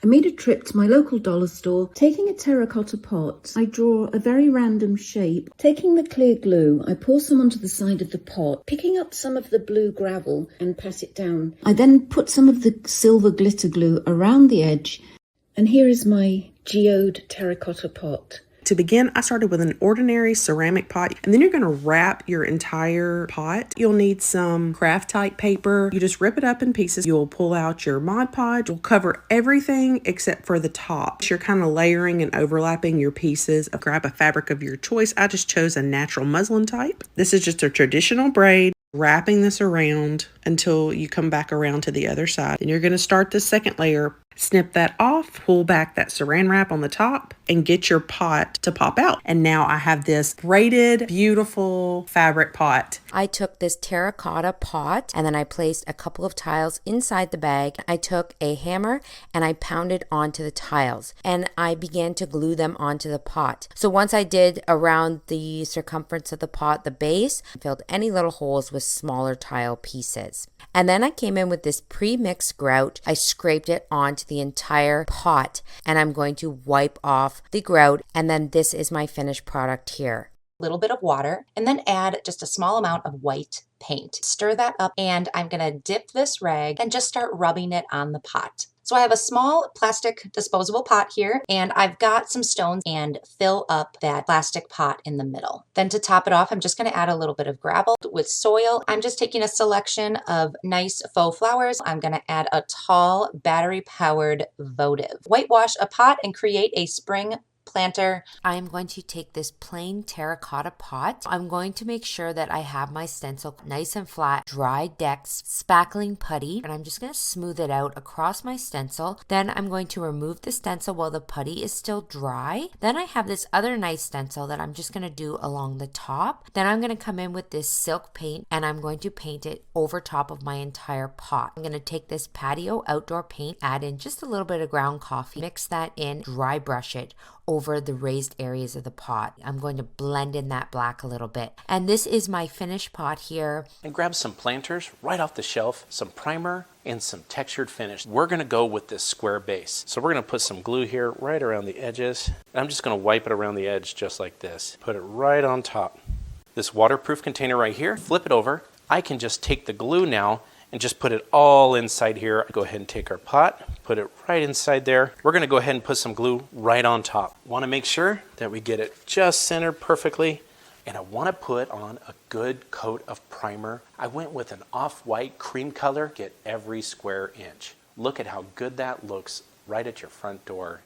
I made a trip to my local dollar store. Taking a terracotta pot, I draw a very random shape. Taking the clear glue, I pour some onto the side of the pot, picking up some of the blue gravel and pat it down. I then put some of the silver glitter glue around the edge, and here is my geode terracotta pot. To begin, I started with an ordinary ceramic pot, and then you're going to wrap your entire pot. You'll need some craft type paper. You just rip it up in pieces. You'll pull out your Mod Podge. You'll cover everything except for the top. You're kind of layering and overlapping your pieces. Grab a fabric of your choice. I just chose a natural muslin type. This is just a traditional braid. Wrapping this around until you come back around to the other side. And you're going to start the second layer. Snip that off, pull back that saran wrap on the top, and get your pot to pop out. And now I have this braided, beautiful fabric pot. I took this terracotta pot and then I placed a couple of tiles inside the bag. I took a hammer and I pounded onto the tiles and I began to glue them onto the pot. So once I did around the circumference of the pot, the base, I filled any little holes with smaller tile pieces. And then I came in with this pre-mixed grout. I scraped it onto the entire pot and I'm going to wipe off the grout, and then this is my finished product here. Little bit of water, and then add just a small amount of white paint. Stir that up, and I'm gonna dip this rag and just start rubbing it on the pot. So I have a small plastic disposable pot here, and I've got some stones and fill up that plastic pot in the middle. Then to top it off, I'm just gonna add a little bit of gravel with soil. I'm just taking a selection of nice faux flowers. I'm gonna add a tall battery-powered votive. Whitewash a pot and create a spring planter. I am going to take this plain terracotta pot. I'm going to make sure that I have my stencil nice and flat, dry decks, spackling putty, and I'm just going to smooth it out across my stencil. Then I'm going to remove the stencil while the putty is still dry. Then I have this other nice stencil that I'm just going to do along the top. Then I'm going to come in with this silk paint and I'm going to paint it over top of my entire pot. I'm going to take this patio outdoor paint, add in just a little bit of ground coffee, mix that in, dry brush it over the raised areas of the pot. I'm going to blend in that black a little bit. And this is my finished pot here. And grab some planters right off the shelf, some primer, and some textured finish. We're gonna go with this square base. So we're gonna put some glue here right around the edges. I'm just gonna wipe it around the edge just like this. Put it right on top. This waterproof container right here, flip it over. I can just take the glue now and just put it all inside here. Go ahead and take our pot, put it right inside there. We're gonna go ahead and put some glue right on top. Wanna make sure that we get it just centered perfectly. And I wanna put on a good coat of primer. I went with an off-white cream color, get every square inch. Look at how good that looks right at your front door.